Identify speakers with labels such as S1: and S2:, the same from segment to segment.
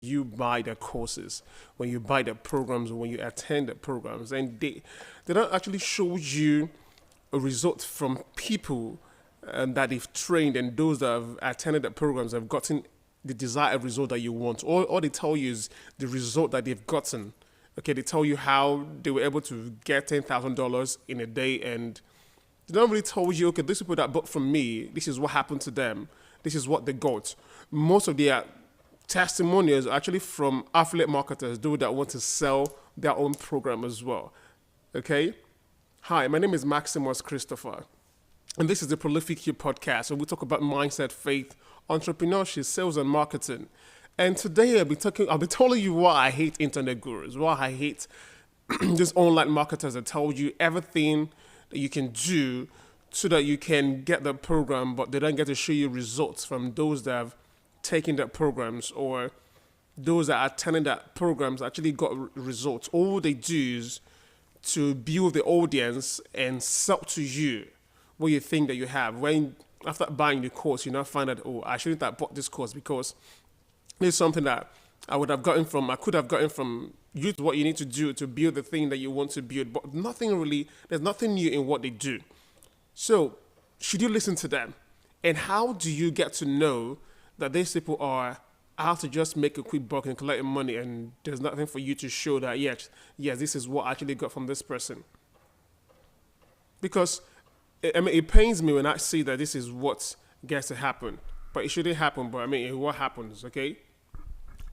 S1: you buy the courses, when you buy the programs, when you attend the programs, and they don't actually show you a result from people that they've trained and those that have attended the programs have gotten the desired result that you want. All they tell you is the result that they've gotten. Okay, they tell you how they were able to get $10,000 in a day, and they don't really tell you, okay, these people that bought from me, this is what happened to them, this is what they got. Most of their testimonials are actually from affiliate marketers, those that want to sell their own program as well. Okay? Hi, my name is Maximus Christopher, and this is the Prolific You podcast, where we talk about mindset, faith, entrepreneurship, sales, and marketing. And today I'll be telling you why I hate internet gurus, why I hate these online marketers that tell you everything that you can do so that you can get the program, but they don't get to show you results from those that have taken that programs, or those that are attending that programs actually got results. All they do is to build the audience and sell to you what you think that you have. When after buying the course, you now find that, oh, I shouldn't have bought this course because it's something that I could have gotten from you, what you need to do to build the thing that you want to build. But there's nothing new in what they do. So, should you listen to them? And how do you get to know that these people are out to just make a quick buck and collect money, and there's nothing for you to show that, yes, this is what I actually got from this person? Because, it pains me when I see that this is what gets to happen. But it shouldn't happen, but what happens, okay?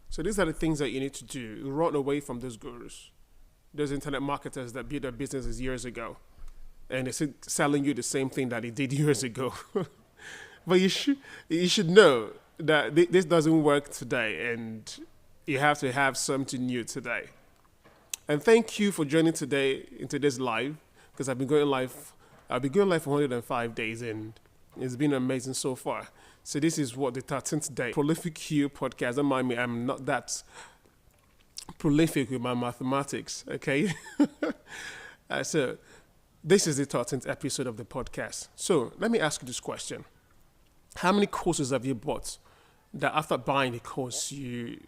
S1: So these are the things that you need to do. Run away from those gurus. Those internet marketers that built their businesses years ago, and they're selling you the same thing that they did years ago. But you should know that this doesn't work today, and you have to have something new today. And thank you for joining today in today's live, because I've been going live for 105 days, and it's been amazing so far. So this is the 13th day. Prolific You podcast. Don't mind me, I'm not that prolific with my mathematics, okay? So this is the 13th episode of the podcast. So let me ask you this question. How many courses have you bought that after buying the course, you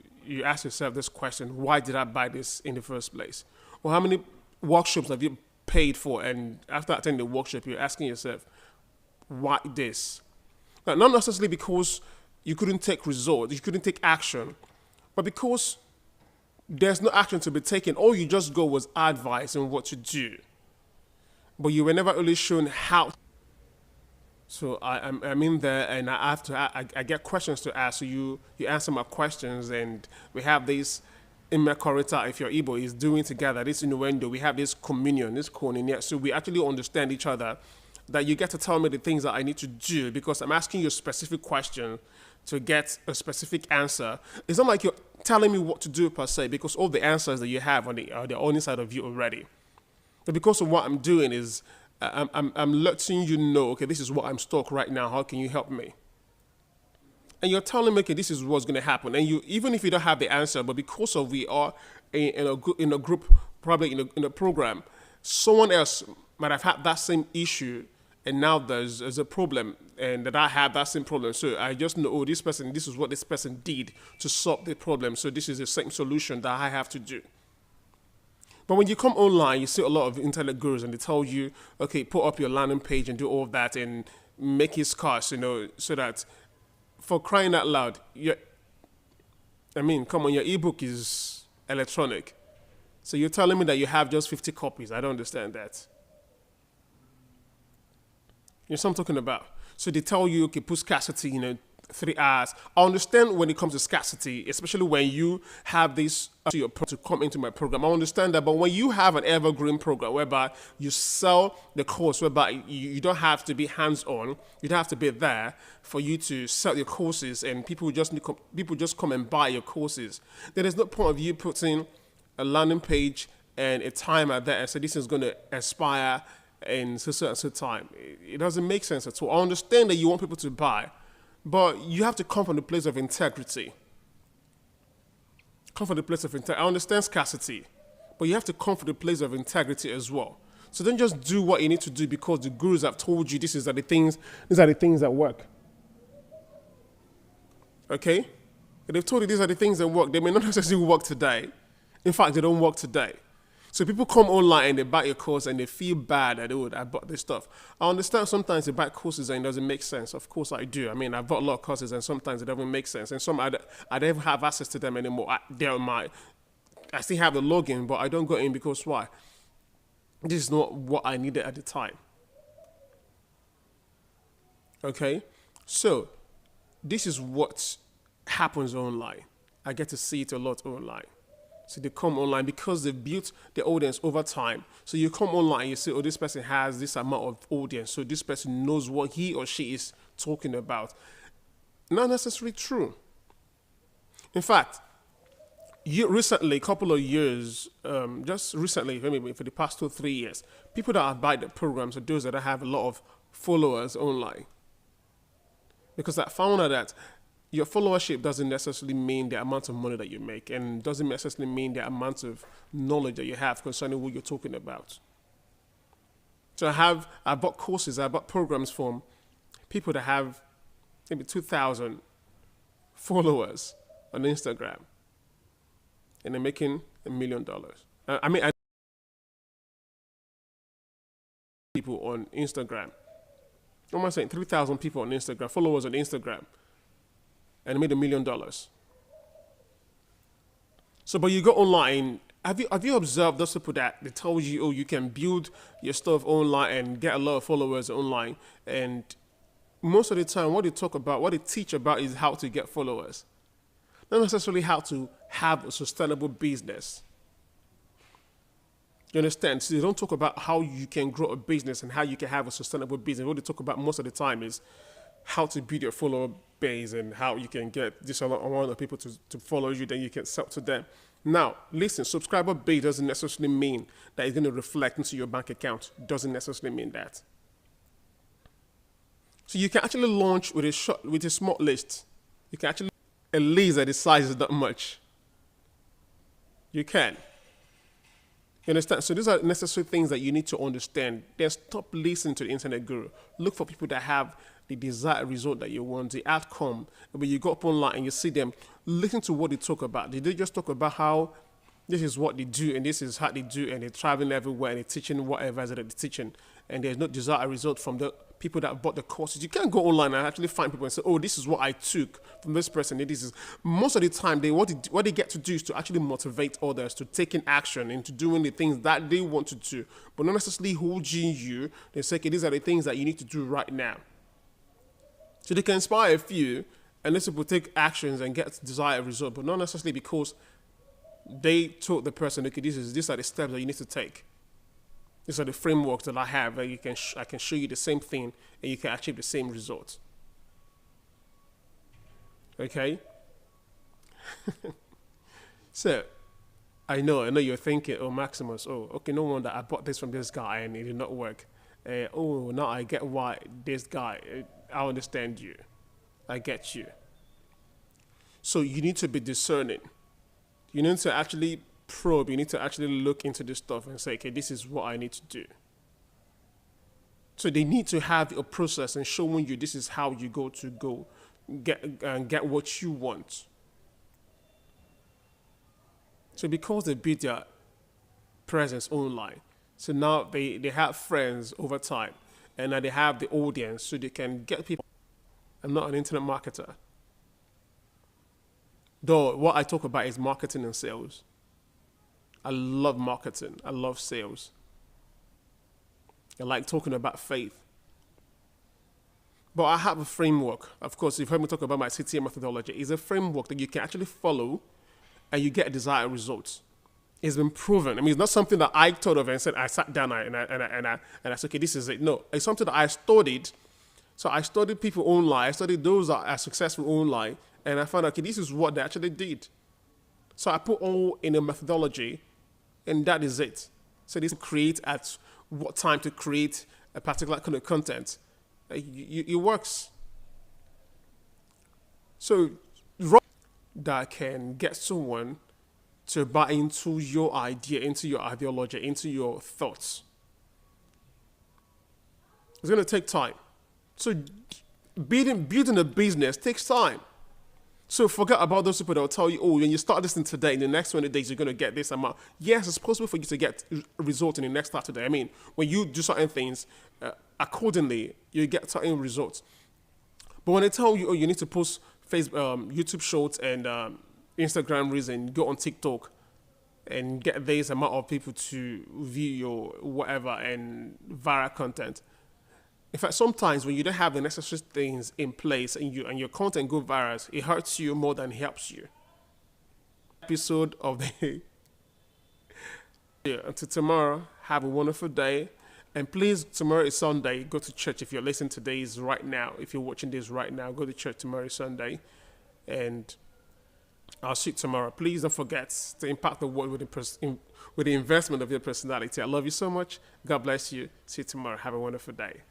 S1: ask yourself this question: why did I buy this in the first place? Or how many workshops have you paid for, and after attending the workshop, you're asking yourself, why this? Now, not necessarily because you couldn't take results, you couldn't take action, but because there's no action to be taken. All you just got was advice on what to do, but you were never really shown how. So I'm in there, and I get questions to ask. So you answer my questions, and we have this immacorita, if you're Igbo, is doing together this innuendo. We have this communion, this koinonia. So we actually understand each other. That you get to tell me the things that I need to do, because I'm asking you a specific question to get a specific answer. It's not like you're telling me what to do per se, because all the answers that you have are on the inside of you already. But because of what I'm doing is I'm letting you know, okay, this is what I'm stuck right now. How can you help me? And you're telling me, okay, this is what's going to happen. And you, even if you don't have the answer, but because of we are in a group, probably in a program, someone else might have had that same issue, and now there's a problem, and that I have that same problem. So I just know, oh, this is what this person did to solve the problem. So this is the same solution that I have to do. But when you come online, you see a lot of internet gurus, and they tell you, okay, put up your landing page and do all of that and make it scarce, so that, for crying out loud, come on, your ebook is electronic. So you're telling me that you have just 50 copies. I don't understand that. You know what I'm talking about? So they tell you, okay, put scarcity, 3 hours. I understand when it comes to scarcity, especially when you have this to come into my program. I understand that. But when you have an evergreen program whereby you sell the course, whereby you don't have to be hands-on, you don't have to be there for you to sell your courses, and people just come and buy your courses, then there's no point of you putting a landing page and a timer there and say this is going to expire in so time. It doesn't make sense at all. I understand that you want people to buy, but you have to come from the place of integrity. Come from the place of integrity. I understand scarcity, but you have to come from the place of integrity as well. So don't just do what you need to do because the gurus have told you these are the things that work. Okay? And they've told you these are the things that work. They may not necessarily work today. In fact, they don't work today. So people come online and they buy your course and they feel bad that, oh, I bought this stuff. I understand sometimes they buy courses and it doesn't make sense. Of course I do. I mean, I've bought a lot of courses and sometimes it doesn't make sense. And some I don't even have access to them anymore. I still have the login, but I don't go in because why? This is not what I needed at the time. Okay? So, this is what happens online. I get to see it a lot online. So they come online because they've built the audience over time. So you come online and you say, oh, this person has this amount of audience. So this person knows what he or she is talking about. Not necessarily true. In fact, recently, a couple of years, just recently, maybe for the past 2 or 3 years, people that have bought the programs are those that have a lot of followers online. Because I found out that your followership doesn't necessarily mean the amount of money that you make, and doesn't necessarily mean the amount of knowledge that you have concerning what you're talking about. So I bought courses, I bought programs from people that have maybe 2,000 followers on Instagram, and they're making $1 million. I people on Instagram. What am I saying? 3,000 people on Instagram, followers on Instagram, and made $1 million. So, but you go online. Have you observed those people that they tell you, oh, you can build your stuff online and get a lot of followers online, and most of the time, what they talk about, what they teach about, is how to get followers, not necessarily how to have a sustainable business. You understand? So they don't talk about how you can grow a business and how you can have a sustainable business. What they talk about most of the time is how to build your follower base and how you can get this amount of people to follow you, then you can sell to them. Now, listen, subscriber base doesn't necessarily mean that it's going to reflect into your bank account. Doesn't necessarily mean that. So you can actually launch with a small list. You can actually, a list that the size is not much. You can. You understand? So these are necessary things that you need to understand. Then stop listening to the internet guru. Look for people that have the desired result that you want, the outcome. When you go up online and you see them, listen to what they talk about. Did they just talk about how this is what they do and this is how they do, and they're traveling everywhere and they're teaching whatever that they're teaching, and there's no desired result from the people that bought the courses? You can't go online and actually find people and say, oh, this is what I took from this person. This is most of the time what they get to do is to actually motivate others to taking action and to doing the things that they want to do, but not necessarily holding you. They say, okay, these are the things that you need to do right now. So they can inspire a few, and these people take actions and get desired result, but not necessarily because they told the person, okay, these are the steps that you need to take. These are the frameworks that I have that I can show you the same thing and you can achieve the same result. Okay? So, I know you're thinking, oh, Maximus, oh, okay, no wonder I bought this from this guy and it did not work. Oh, now I get why this guy, I understand you. I get you. So you need to be discerning. You need to actually probe. You need to actually look into this stuff and say, okay, this is what I need to do. So they need to have a process and showing you this is how you go get what you want. So because they build their presence online, so now they have friends over time, and now they have the audience, so they can get people. I'm not an internet marketer. Though what I talk about is marketing and sales. I love marketing. I love sales. I like talking about faith. But I have a framework. Of course, you've heard me talk about my CTA methodology. It's a framework that you can actually follow and you get desired results. It's been proven. I mean, it's not something that I thought of and said, I sat down and I said, okay, this is it. No, it's something that I studied. So I studied people online. I studied those that are successful online. And I found out, okay, this is what they actually did. So I put all in a methodology, and that is it. So this create at what time to create a particular kind of content. It works. So that can get someone to buy into your idea, into your ideology, into your thoughts. It's going to take time. So building a business takes time. So forget about those people that will tell you, oh, when you start this thing today, in the next 20 days, you're going to get this amount. Yes, it's possible for you to get a result in the next Saturday. I mean, when you do certain things accordingly, you get certain results. But when they tell you, oh, you need to post YouTube Shorts and Instagram Reels and go on TikTok and get this amount of people to view your whatever and viral content. In fact, sometimes when you don't have the necessary things in place and your content go viral, it hurts you more than it helps you. Episode of the yeah, until tomorrow, have a wonderful day. And please, tomorrow is Sunday. Go to church if you're listening to this right now. If you're watching this right now, go to church tomorrow is Sunday. And I'll see you tomorrow. Please don't forget to impact the world with the investment of your personality. I love you so much. God bless you. See you tomorrow. Have a wonderful day.